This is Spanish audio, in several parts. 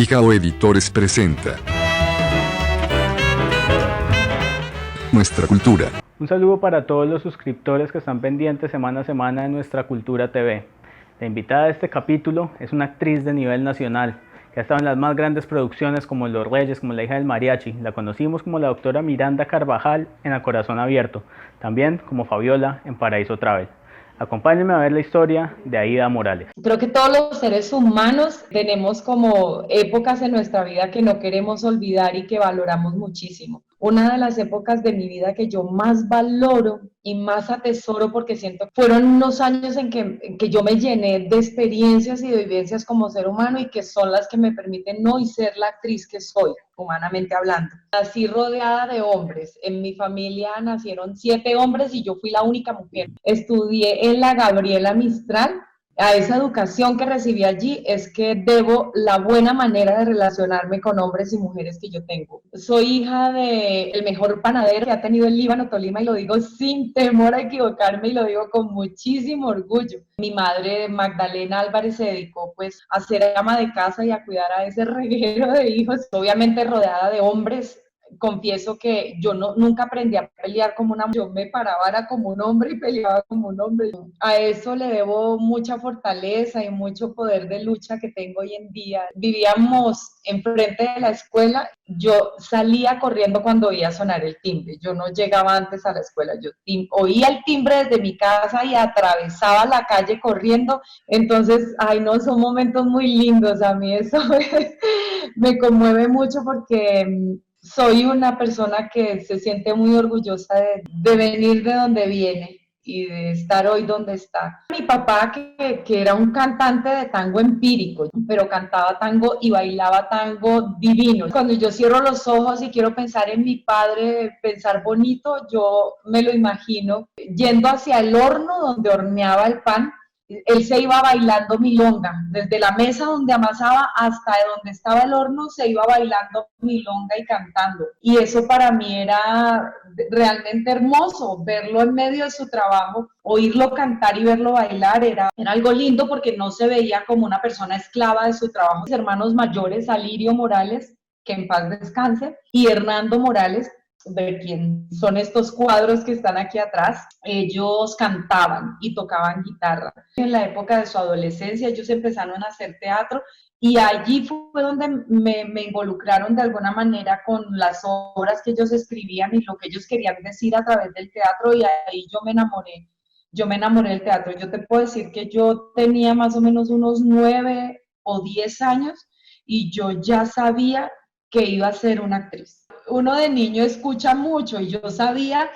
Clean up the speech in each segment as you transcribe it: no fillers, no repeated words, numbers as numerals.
Pijao Editores presenta Nuestra Cultura. Un saludo para todos los suscriptores que están pendientes semana a semana de Nuestra Cultura TV. La invitada de este capítulo es una actriz de nivel nacional, que ha estado en las más grandes producciones como Los Reyes, como La hija del mariachi. La conocimos como la doctora Miranda Carvajal en A Corazón Abierto, también como Fabiola en Paraíso Travel. Acompáñenme a ver la historia de Aida Morales. Creo que todos los seres humanos tenemos como épocas en nuestra vida que no queremos olvidar y que valoramos muchísimo. Una de las épocas de mi vida que yo más valoro y más atesoro, porque siento que fueron unos años en que yo me llené de experiencias y de vivencias como ser humano y que son las que me permiten hoy ser la actriz que soy, humanamente hablando. Nací rodeada de hombres. En mi familia nacieron 7 hombres y yo fui la única mujer. Estudié en la Gabriela Mistral. A esa educación que recibí allí es que debo la buena manera de relacionarme con hombres y mujeres que yo tengo. Soy hija del mejor panadero que ha tenido el Líbano, Tolima, y lo digo sin temor a equivocarme y lo digo con muchísimo orgullo. Mi madre, Magdalena Álvarez, se dedicó pues a ser ama de casa y a cuidar a ese reguero de hijos, obviamente rodeada de hombres. Confieso que yo nunca aprendí a pelear como una mujer, yo me paraba era como un hombre y peleaba como un hombre. A eso le debo mucha fortaleza y mucho poder de lucha que tengo hoy en día. Vivíamos enfrente de la escuela, yo salía corriendo cuando oía sonar el timbre, yo no llegaba antes a la escuela, yo oía el timbre desde mi casa y atravesaba la calle corriendo. Entonces, ay no, son momentos muy lindos, a mí eso me conmueve mucho porque soy una persona que se siente muy orgullosa de venir de donde viene y de estar hoy donde está. Mi papá, que era un cantante de tango empírico, pero cantaba tango y bailaba tango divino. Cuando yo cierro los ojos y quiero pensar en mi padre, pensar bonito, yo me lo imagino yendo hacia el horno donde horneaba el pan. Él se iba bailando milonga, desde la mesa donde amasaba hasta donde estaba el horno, se iba bailando milonga y cantando. Y eso para mí era realmente hermoso, verlo en medio de su trabajo, oírlo cantar y verlo bailar, era algo lindo porque no se veía como una persona esclava de su trabajo. Mis hermanos mayores, Alirio Morales, que en paz descanse, y Hernando Morales, de quién son estos cuadros que están aquí atrás, ellos cantaban y tocaban guitarra. En la época de su adolescencia ellos empezaron a hacer teatro y allí fue donde me involucraron de alguna manera con las obras que ellos escribían y lo que ellos querían decir a través del teatro, y ahí yo me enamoré del teatro. Yo te puedo decir que yo tenía más o menos unos 9 o 10 años y yo ya sabía que iba a ser una actriz. Uno de niño escucha mucho y yo sabía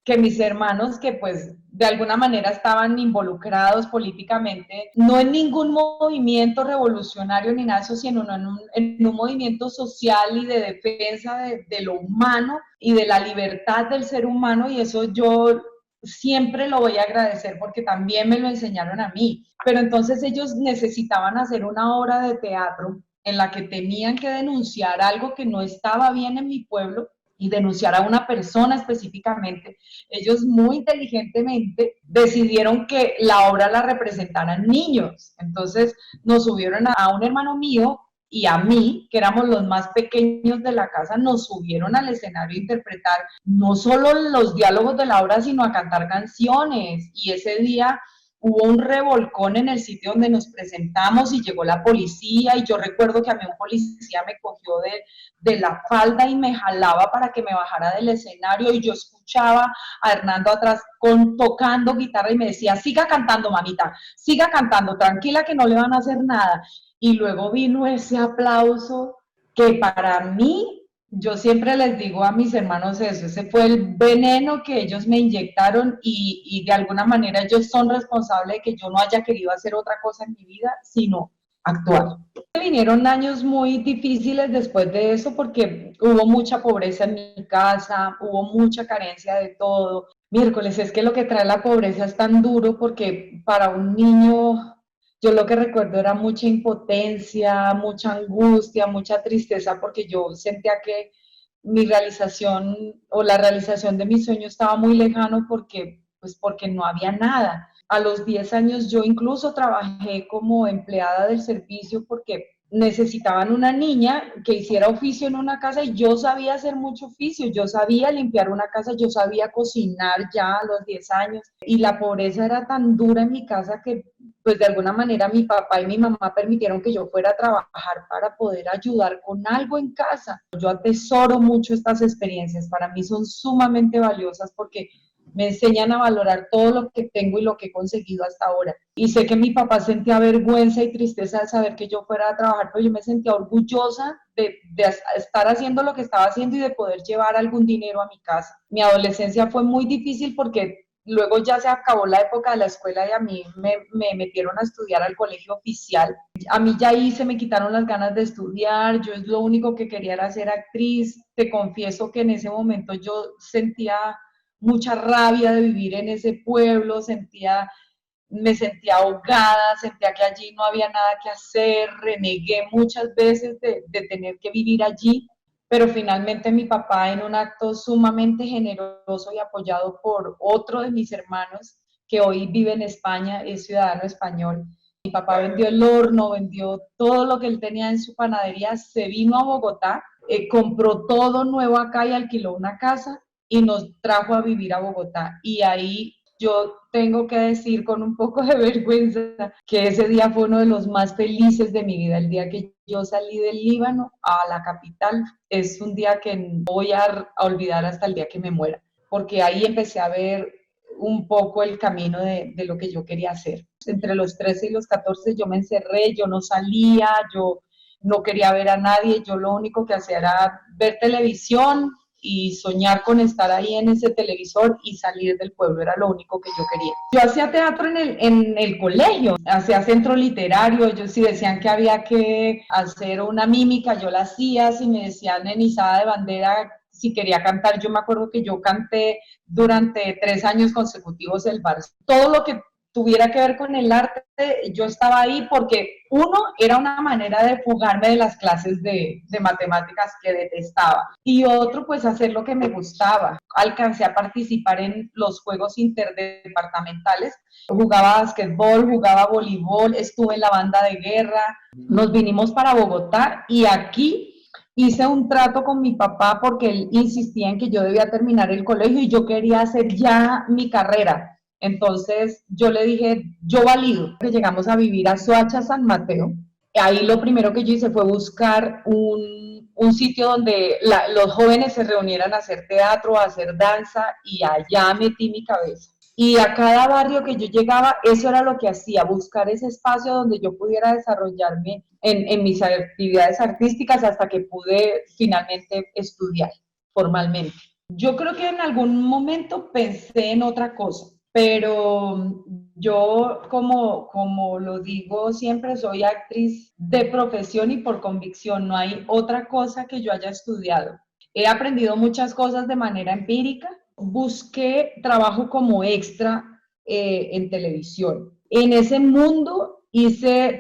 que mis hermanos, que pues de alguna manera estaban involucrados políticamente, no en ningún movimiento revolucionario ni nada de eso, sino en un movimiento social y de defensa de lo humano y de la libertad del ser humano, y eso yo siempre lo voy a agradecer porque también me lo enseñaron a mí. Pero entonces ellos necesitaban hacer una obra de teatro en la que tenían que denunciar algo que no estaba bien en mi pueblo y denunciar a una persona específicamente. Ellos muy inteligentemente decidieron que la obra la representaran niños. Entonces nos subieron a un hermano mío y a mí, que éramos los más pequeños de la casa, nos subieron al escenario a interpretar no solo los diálogos de la obra, sino a cantar canciones. Y ese día hubo un revolcón en el sitio donde nos presentamos y llegó la policía, y yo recuerdo que a mí un policía me cogió de la falda y me jalaba para que me bajara del escenario, y yo escuchaba a Hernando atrás tocando guitarra y me decía, siga cantando mamita, siga cantando, tranquila que no le van a hacer nada. Y luego vino ese aplauso que para mí, yo siempre les digo a mis hermanos eso, ese fue el veneno que ellos me inyectaron, y de alguna manera ellos son responsables de que yo no haya querido hacer otra cosa en mi vida, sino actuar. Vinieron años muy difíciles después de eso porque hubo mucha pobreza en mi casa, hubo mucha carencia de todo. Miércoles, es que lo que trae la pobreza es tan duro porque para un niño, yo lo que recuerdo era mucha impotencia, mucha angustia, mucha tristeza, porque yo sentía que mi realización o la realización de mi sueño estaba muy lejano porque no había nada. A los 10 años yo incluso trabajé como empleada del servicio porque necesitaban una niña que hiciera oficio en una casa y yo sabía hacer mucho oficio, yo sabía limpiar una casa, yo sabía cocinar ya a los 10 años y la pobreza era tan dura en mi casa que pues de alguna manera mi papá y mi mamá permitieron que yo fuera a trabajar para poder ayudar con algo en casa. Yo atesoro mucho estas experiencias, para mí son sumamente valiosas porque me enseñan a valorar todo lo que tengo y lo que he conseguido hasta ahora. Y sé que mi papá sentía vergüenza y tristeza de saber que yo fuera a trabajar, pero yo me sentía orgullosa de estar haciendo lo que estaba haciendo y de poder llevar algún dinero a mi casa. Mi adolescencia fue muy difícil porque luego ya se acabó la época de la escuela y a mí me metieron a estudiar al colegio oficial. A mí ya ahí se me quitaron las ganas de estudiar, yo lo único que quería era ser actriz. Te confieso que en ese momento yo sentía mucha rabia de vivir en ese pueblo, me sentía ahogada, sentía que allí no había nada que hacer, renegué muchas veces de tener que vivir allí, pero finalmente mi papá, en un acto sumamente generoso y apoyado por otro de mis hermanos, que hoy vive en España, es ciudadano español, mi papá vendió el horno, vendió todo lo que él tenía en su panadería, se vino a Bogotá, compró todo nuevo acá y alquiló una casa y nos trajo a vivir a Bogotá. Y ahí yo tengo que decir con un poco de vergüenza que ese día fue uno de los más felices de mi vida, el día que yo salí del Líbano a la capital. Es un día que no voy a olvidar hasta el día que me muera, porque ahí empecé a ver un poco el camino de lo que yo quería hacer. Entre los 13 y los 14 yo me encerré, yo no salía, yo no quería ver a nadie, yo lo único que hacía era ver televisión y soñar con estar ahí en ese televisor y salir del pueblo, era lo único que yo quería. Yo hacía teatro en el colegio, hacía centro literario, yo si decían que había que hacer una mímica, yo la hacía, si me decían en izada de bandera, si quería cantar, yo me acuerdo que yo canté durante 3 años consecutivos el Barça. Todo lo que tuviera que ver con el arte, yo estaba ahí porque uno, era una manera de fugarme de las clases de matemáticas que detestaba y otro, pues hacer lo que me gustaba. Alcancé a participar en los juegos interdepartamentales, jugaba básquetbol, jugaba voleibol, estuve en la banda de guerra, nos vinimos para Bogotá y aquí hice un trato con mi papá porque él insistía en que yo debía terminar el colegio y yo quería hacer ya mi carrera. Entonces yo le dije, yo valido. Llegamos a vivir a Soacha, San Mateo. Ahí lo primero que yo hice fue buscar un sitio donde los jóvenes se reunieran a hacer teatro, a hacer danza, y allá metí mi cabeza. Y a cada barrio que yo llegaba, eso era lo que hacía, buscar ese espacio donde yo pudiera desarrollarme en mis actividades artísticas hasta que pude finalmente estudiar formalmente. Yo creo que en algún momento pensé en otra cosa, pero yo, como lo digo siempre, soy actriz de profesión y por convicción, no hay otra cosa que yo haya estudiado. He aprendido muchas cosas de manera empírica, busqué trabajo como extra en televisión. En ese mundo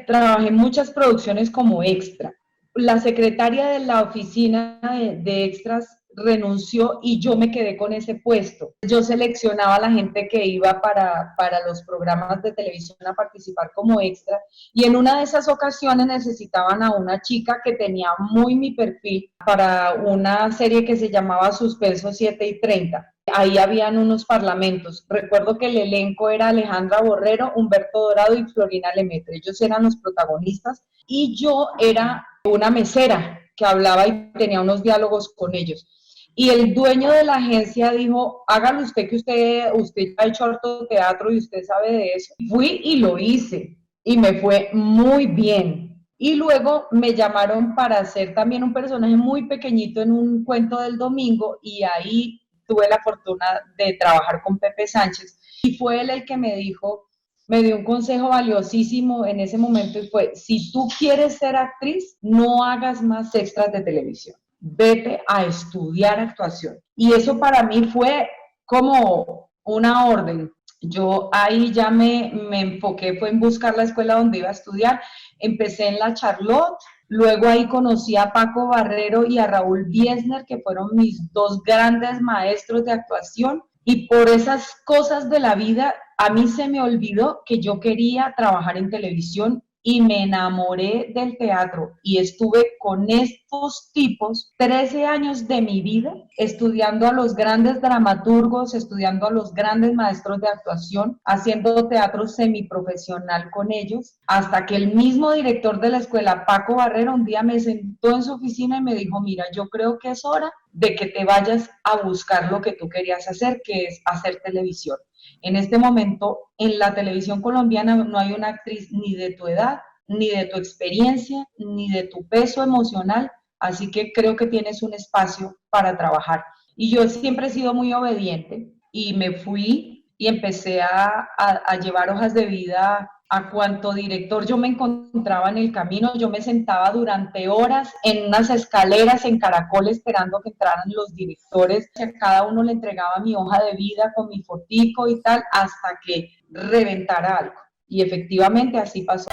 trabajé en muchas producciones como extra. La secretaria de la oficina de extras renunció y yo me quedé con ese puesto. Yo seleccionaba a la gente que iba para los programas de televisión a participar como extra y en una de esas ocasiones necesitaban a una chica que tenía muy mi perfil para una serie que se llamaba Suspenso 7 y 30. Ahí habían unos parlamentos. Recuerdo que el elenco era Alejandra Borrero, Humberto Dorado y Florina Lemaitre. Ellos eran los protagonistas y yo era una mesera que hablaba y tenía unos diálogos con ellos. Y el dueño de la agencia dijo, hágalo usted, que usted ha hecho harto teatro y usted sabe de eso. Fui y lo hice y me fue muy bien. Y luego me llamaron para hacer también un personaje muy pequeñito en un cuento del domingo y ahí tuve la fortuna de trabajar con Pepe Sánchez. Y fue él el que me dijo, me dio un consejo valiosísimo en ese momento y fue, si tú quieres ser actriz, no hagas más extras de televisión. Vete a estudiar actuación. Y eso para mí fue como una orden. Yo ahí ya me enfoqué, fue en buscar la escuela donde iba a estudiar. Empecé en la Charlotte, luego ahí conocí a Paco Barrero y a Raúl Biesner, que fueron mis dos grandes maestros de actuación. Y por esas cosas de la vida, a mí se me olvidó que yo quería trabajar en televisión y me enamoré del teatro y estuve con estos tipos 13 años de mi vida estudiando a los grandes dramaturgos, estudiando a los grandes maestros de actuación, haciendo teatro semiprofesional con ellos, hasta que el mismo director de la escuela, Paco Barrera, un día me sentó en su oficina y me dijo, mira, yo creo que es hora de que te vayas a buscar lo que tú querías hacer, que es hacer televisión. En este momento, en la televisión colombiana no hay una actriz ni de tu edad, ni de tu experiencia, ni de tu peso emocional, así que creo que tienes un espacio para trabajar. Y yo siempre he sido muy obediente y me fui y empecé a llevar hojas de vida a cuanto director yo me encontraba en el camino. Yo me sentaba durante horas en unas escaleras en Caracol esperando que entraran los directores. A cada uno le entregaba mi hoja de vida con mi fotico y tal hasta que reventara algo. Y efectivamente así pasó.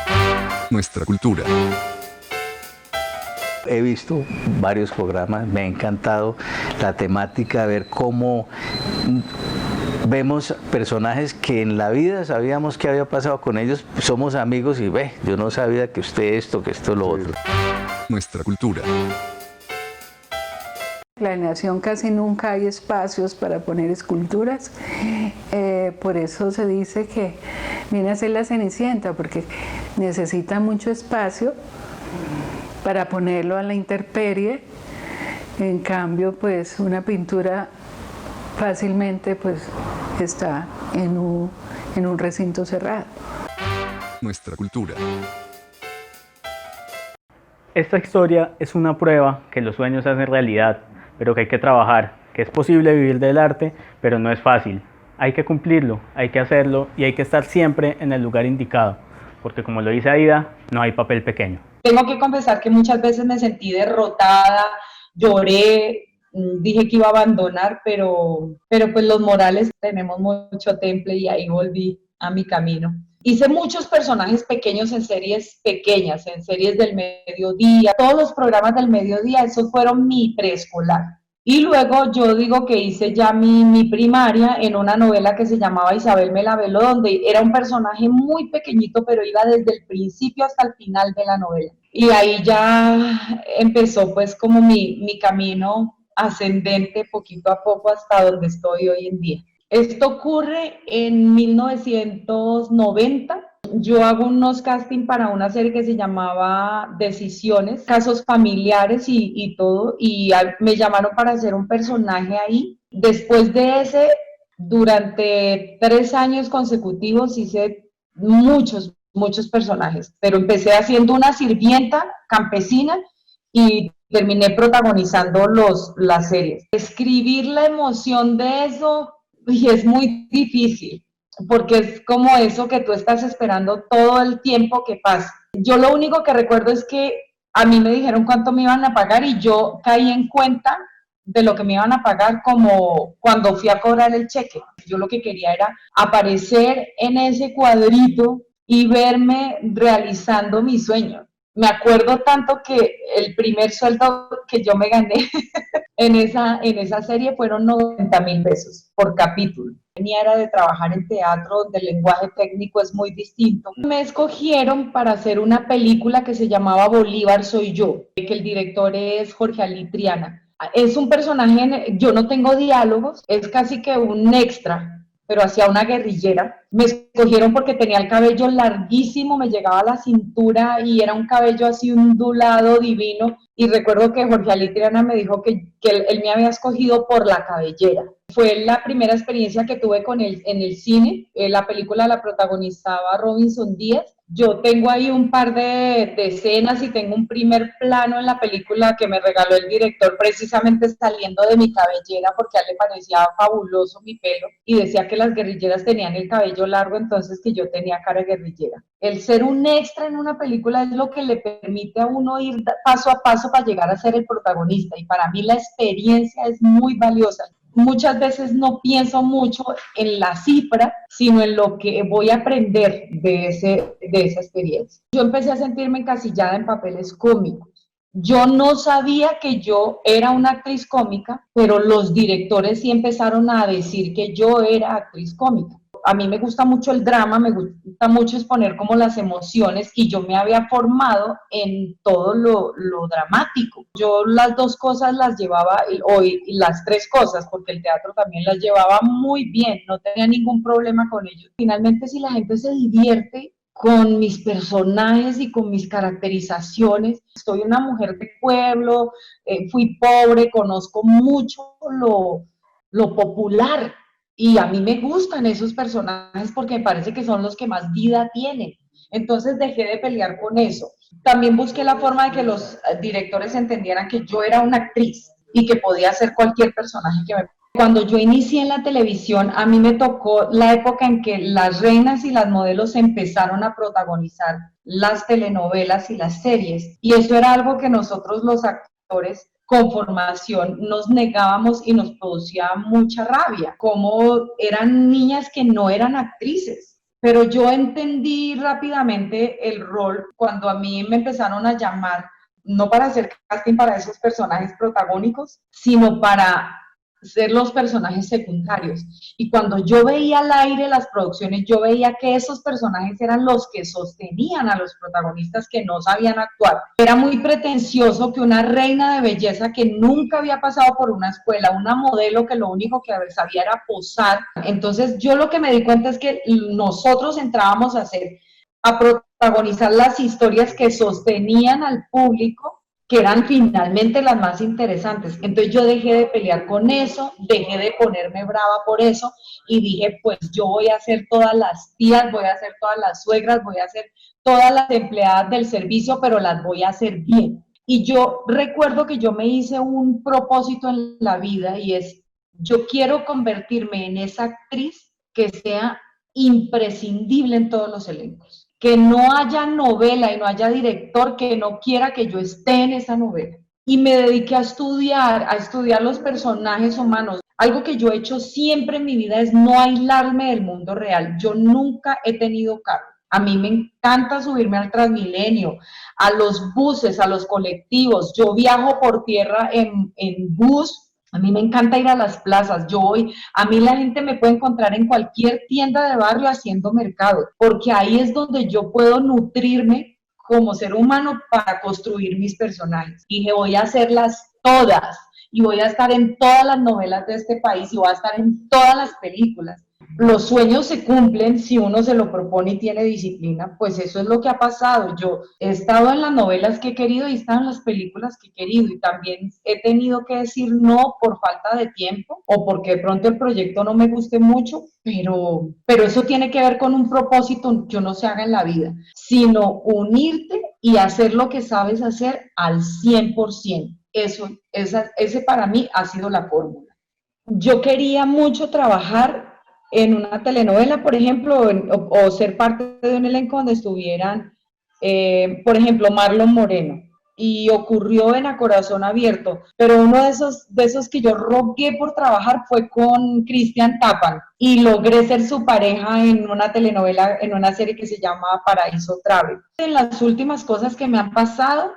Nuestra cultura. He visto varios programas, me ha encantado la temática, ver cómo vemos personajes que en la vida sabíamos qué había pasado con ellos, somos amigos y ve, yo no sabía que usted esto, que esto, lo otro. Nuestra cultura. Planeación casi nunca hay espacios para poner esculturas, por eso se dice que viene a ser la Cenicienta, porque necesita mucho espacio para ponerlo a la intemperie. En cambio, pues una pintura fácilmente pues está en un recinto cerrado. Nuestra cultura. Esta historia es una prueba que los sueños se hacen realidad, pero que hay que trabajar, que es posible vivir del arte, pero no es fácil. Hay que cumplirlo, hay que hacerlo y hay que estar siempre en el lugar indicado, porque como lo dice Aida, no hay papel pequeño. Tengo que confesar que muchas veces me sentí derrotada, lloré, dije que iba a abandonar, pero pues los Morales tenemos mucho temple y ahí volví a mi camino. Hice muchos personajes pequeños en series pequeñas, en series del mediodía, todos los programas del mediodía, esos fueron mi preescolar. Y luego yo digo que hice ya mi primaria en una novela que se llamaba Isabel me la veló, donde era un personaje muy pequeñito, pero iba desde el principio hasta el final de la novela. Y ahí ya empezó pues como mi camino ascendente poquito a poco hasta donde estoy hoy en día. Esto ocurre en 1990. Yo hago unos casting para una serie que se llamaba Decisiones, casos familiares y todo, y me llamaron para hacer un personaje ahí. Después de ese, durante 3 años consecutivos hice muchos personajes, pero empecé haciendo una sirvienta campesina y terminé protagonizando las series. Escribir la emoción de eso es muy difícil, porque es como eso que tú estás esperando todo el tiempo que pasa. Yo lo único que recuerdo es que a mí me dijeron cuánto me iban a pagar y yo caí en cuenta de lo que me iban a pagar como cuando fui a cobrar el cheque. Yo lo que quería era aparecer en ese cuadrito y verme realizando mi sueño. Me acuerdo tanto que el primer sueldo que yo me gané en esa serie fueron 90,000 pesos por capítulo. Tenía era de trabajar en teatro, donde el lenguaje técnico es muy distinto. Me escogieron para hacer una película que se llamaba Bolívar soy yo, que el director es Jorge Ali Triana. Es un personaje, yo no tengo diálogos, es casi que un extra, pero hacía una guerrillera. Me escogieron porque tenía el cabello larguísimo, me llegaba a la cintura y era un cabello así ondulado, divino. Y recuerdo que Jorge Ali Triana me dijo que él me había escogido por la cabellera. Fue la primera experiencia que tuve con él en el cine. La película la protagonizaba Robinson Díaz. Yo tengo ahí un par de escenas y tengo un primer plano en la película que me regaló el director precisamente saliendo de mi cabellera porque a él le parecía fabuloso mi pelo y decía que las guerrilleras tenían el cabello largo, entonces que yo tenía cara de guerrillera. El ser un extra en una película es lo que le permite a uno ir paso a paso para llegar a ser el protagonista y para mí la experiencia es muy valiosa. Muchas veces no pienso mucho en la cifra, sino en lo que voy a aprender de esa experiencia. Yo empecé a sentirme encasillada en papeles cómicos. Yo no sabía que yo era una actriz cómica, pero los directores sí empezaron a decir que yo era actriz cómica. A mí me gusta mucho el drama, me gusta mucho exponer como las emociones y yo me había formado en todo lo dramático. Yo las dos cosas las llevaba, y las tres cosas, porque el teatro también las llevaba muy bien, no tenía ningún problema con ello. Finalmente, si la gente se divierte con mis personajes y con mis caracterizaciones, soy una mujer de pueblo, fui pobre, conozco mucho lo popular. Y a mí me gustan esos personajes porque me parece que son los que más vida tienen. Entonces dejé de pelear con eso. También busqué la forma de que los directores entendieran que yo era una actriz y que podía hacer cualquier personaje que me... Cuando yo inicié en la televisión, a mí me tocó la época en que las reinas y las modelos empezaron a protagonizar las telenovelas y las series. Y eso era algo que nosotros los actores con formación nos negábamos y nos producía mucha rabia, como eran niñas que no eran actrices. Pero yo entendí rápidamente el rol cuando a mí me empezaron a llamar, no para hacer casting para esos personajes protagónicos, sino para ser los personajes secundarios. Y cuando yo veía al aire las producciones, yo veía que esos personajes eran los que sostenían a los protagonistas que no sabían actuar. Era muy pretencioso que una reina de belleza que nunca había pasado por una escuela, una modelo que lo único que sabía era posar. Entonces yo lo que me di cuenta es que nosotros entrábamos a protagonizar las historias que sostenían al público, que eran finalmente las más interesantes. Entonces yo dejé de pelear con eso, dejé de ponerme brava por eso y dije, pues yo voy a hacer todas las tías, voy a hacer todas las suegras, voy a hacer todas las empleadas del servicio, pero las voy a hacer bien. Y yo recuerdo que yo me hice un propósito en la vida y es, yo quiero convertirme en esa actriz que sea imprescindible en todos los elencos. Que no haya novela y no haya director que no quiera que yo esté en esa novela. Y me dediqué a estudiar los personajes humanos. Algo que yo he hecho siempre en mi vida es no aislarme del mundo real. Yo nunca he tenido carro. A mí me encanta subirme al Transmilenio, a los buses, a los colectivos. Yo viajo por tierra en bus. A mí me encanta ir a las plazas, a mí la gente me puede encontrar en cualquier tienda de barrio haciendo mercado, porque ahí es donde yo puedo nutrirme como ser humano para construir mis personajes. Dije, voy a hacerlas todas y voy a estar en todas las novelas de este país y voy a estar en todas las películas. Los sueños se cumplen si uno se lo propone y tiene disciplina, pues eso es lo que ha pasado. Yo he estado en las novelas que he querido y he estado en las películas que he querido y también he tenido que decir no por falta de tiempo o porque de pronto el proyecto no me guste mucho, pero eso tiene que ver con un propósito que uno se haga en la vida, sino unirte y hacer lo que sabes hacer al 100%. Ese para mí ha sido la fórmula. Yo quería mucho trabajar en una telenovela, por ejemplo, o ser parte de un elenco donde estuvieran, por ejemplo, Marlon Moreno. Y ocurrió en A Corazón Abierto, pero uno de esos que yo rogué por trabajar fue con Cristian Tapan y logré ser su pareja en una telenovela, en una serie que se llama Paraíso Travel. En las últimas cosas que me han pasado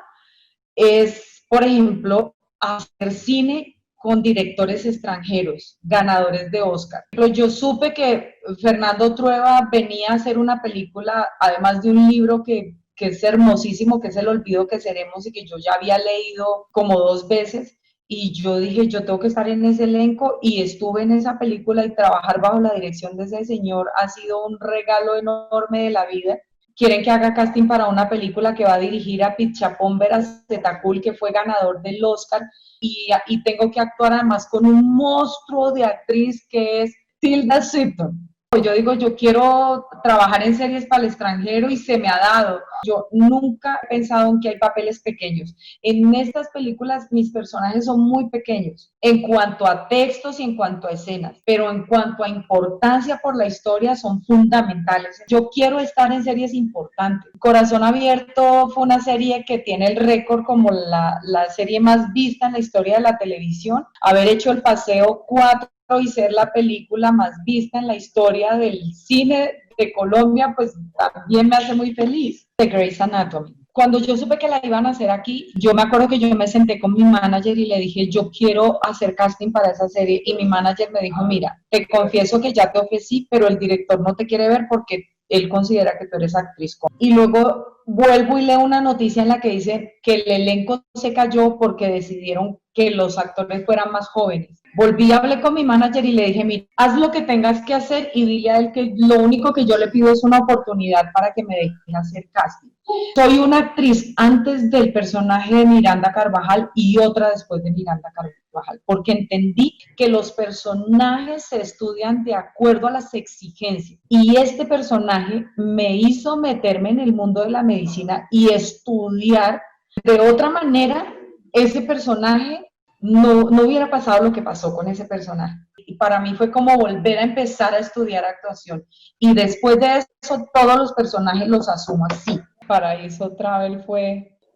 es, por ejemplo, hacer cine con directores extranjeros, ganadores de Oscar. Yo supe que Fernando Trueba venía a hacer una película, además de un libro que es hermosísimo, que es El olvido que seremos y que yo ya había leído como 2 veces, y yo dije, yo tengo que estar en ese elenco, y estuve en esa película y trabajar bajo la dirección de ese señor ha sido un regalo enorme de la vida. Quieren que haga casting para una película que va a dirigir a Pichapón Verazetacul, que fue ganador del Oscar, y tengo que actuar además con un monstruo de actriz que es Tilda Swinton. Yo digo, yo quiero trabajar en series para el extranjero y se me ha dado. Yo nunca he pensado en que hay papeles pequeños. En estas películas mis personajes son muy pequeños en cuanto a textos y en cuanto a escenas, pero en cuanto a importancia por la historia son fundamentales. Yo quiero estar en series importantes. Corazón Abierto fue una serie que tiene el récord como la serie más vista en la historia de la televisión. Haber hecho El Paseo 4 y ser la película más vista en la historia del cine de Colombia, pues también me hace muy feliz. De Grey's Anatomy. Cuando yo supe que la iban a hacer aquí, yo me acuerdo que yo me senté con mi manager y le dije, yo quiero hacer casting para esa serie. Y mi manager me dijo, mira, te confieso que ya te ofrecí, pero el director no te quiere ver porque él considera que tú eres actriz. Y luego vuelvo y leo una noticia en la que dice que el elenco se cayó porque decidieron que los actores fueran más jóvenes. Volví, hablé con mi manager y le dije, mira, haz lo que tengas que hacer y dile a él que lo único que yo le pido es una oportunidad para que me dejen hacer casting. Soy una actriz antes del personaje de Miranda Carvajal y otra después de Miranda Carvajal, porque entendí que los personajes se estudian de acuerdo a las exigencias. Y este personaje me hizo meterme en el mundo de la medicina y estudiar de otra manera ese personaje. No hubiera pasado lo que pasó con ese personaje. Y para mí fue como volver a empezar a estudiar actuación. Y después de eso, todos los personajes los asumo así. Paraíso Travel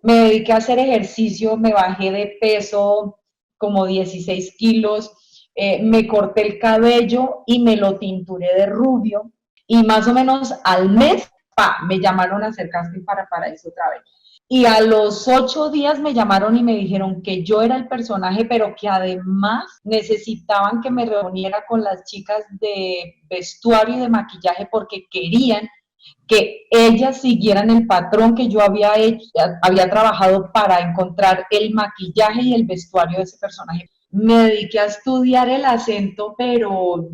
me dediqué a hacer ejercicio, me bajé de peso como 16 kilos, me corté el cabello y me lo tinturé de rubio. Y más o menos al mes, me llamaron a hacer casting para Paraíso Travel. Y a los 8 días me llamaron y me dijeron que yo era el personaje, pero que además necesitaban que me reuniera con las chicas de vestuario y de maquillaje porque querían que ellas siguieran el patrón que yo había trabajado para encontrar el maquillaje y el vestuario de ese personaje. Me dediqué a estudiar el acento, pero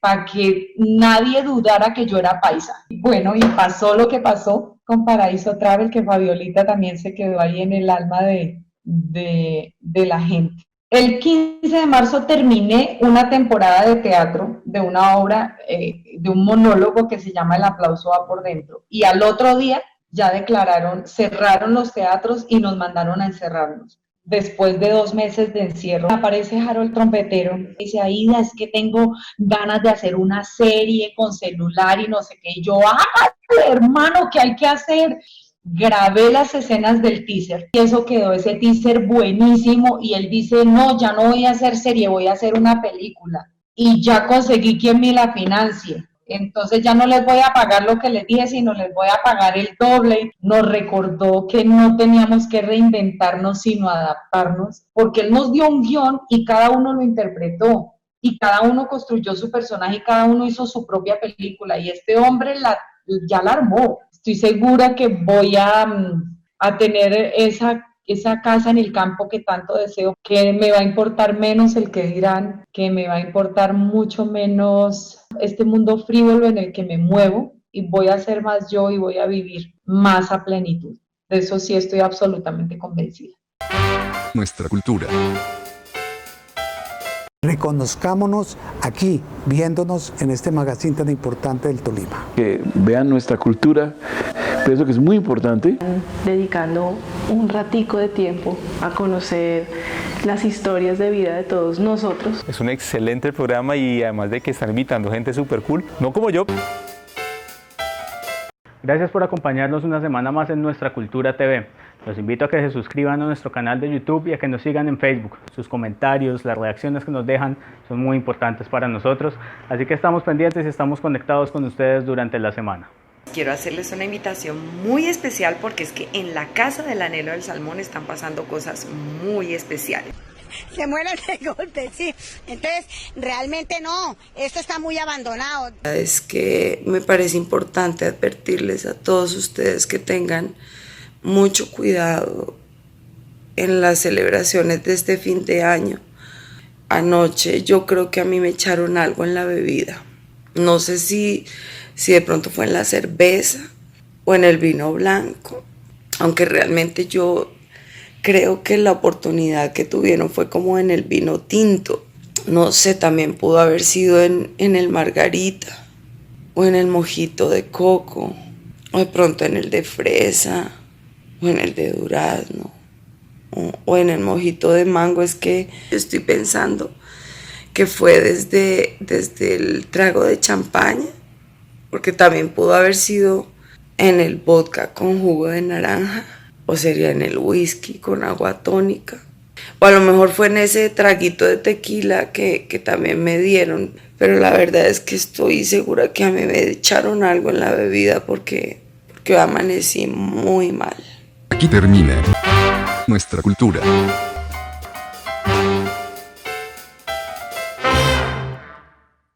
para que nadie dudara que yo era paisa. Bueno, y pasó lo que pasó con Paraíso Travel, que Fabiolita también se quedó ahí en el alma de la gente. El 15 de marzo terminé una temporada de teatro de una obra, de un monólogo que se llama El aplauso va por dentro. Y al otro día ya cerraron los teatros y nos mandaron a encerrarnos. Después de 2 meses de encierro, aparece Harold Trompetero y dice, Aida, es que tengo ganas de hacer una serie con celular y no sé qué. Y yo, hermano, ¿qué hay que hacer? Grabé las escenas del teaser y eso quedó, ese teaser buenísimo, y él dice, no, ya no voy a hacer serie, voy a hacer una película. Y ya conseguí quien me la financie. Entonces ya no les voy a pagar lo que les dije, sino les voy a pagar el doble. Nos recordó que no teníamos que reinventarnos, sino adaptarnos, porque él nos dio un guión y cada uno lo interpretó, y cada uno construyó su personaje y cada uno hizo su propia película, y este hombre ya la armó. Estoy segura que voy a tener esa casa en el campo que tanto deseo, que me va a importar menos el que dirán, que me va a importar mucho menos este mundo frívolo en el que me muevo, y voy a ser más yo y voy a vivir más a plenitud. De eso sí estoy absolutamente convencida. Nuestra cultura. Reconozcámonos aquí, viéndonos en este magazine tan importante del Tolima. Que vean nuestra cultura, pienso que es muy importante. Dedicando un ratico de tiempo a conocer las historias de vida de todos nosotros. Es un excelente programa y además de que están invitando gente súper cool, no como yo. Gracias por acompañarnos una semana más en Nuestra Cultura TV. Los invito a que se suscriban a nuestro canal de YouTube y a que nos sigan en Facebook. Sus comentarios, las reacciones que nos dejan son muy importantes para nosotros, así que estamos pendientes y estamos conectados con ustedes durante la semana. Quiero hacerles una invitación muy especial porque es que en la Casa del Anhelo del Salmón están pasando cosas muy especiales. Se mueren de golpe, sí. Entonces, realmente no, esto está muy abandonado. Es que me parece importante advertirles a todos ustedes que tengan mucho cuidado en las celebraciones de este fin de año. Anoche yo creo que a mí me echaron algo en la bebida. No sé si de pronto fue en la cerveza o en el vino blanco, aunque realmente yo creo que la oportunidad que tuvieron fue como en el vino tinto. No sé, también pudo haber sido en el margarita o en el mojito de coco o de pronto en el de fresa o en el de durazno o en el mojito de mango. Es que yo estoy pensando que fue desde el trago de champaña, porque también pudo haber sido en el vodka con jugo de naranja, o sería en el whisky con agua tónica, o a lo mejor fue en ese traguito de tequila que también me dieron, pero la verdad es que estoy segura que a mí me echaron algo en la bebida porque amanecí muy mal. Aquí termina nuestra cultura.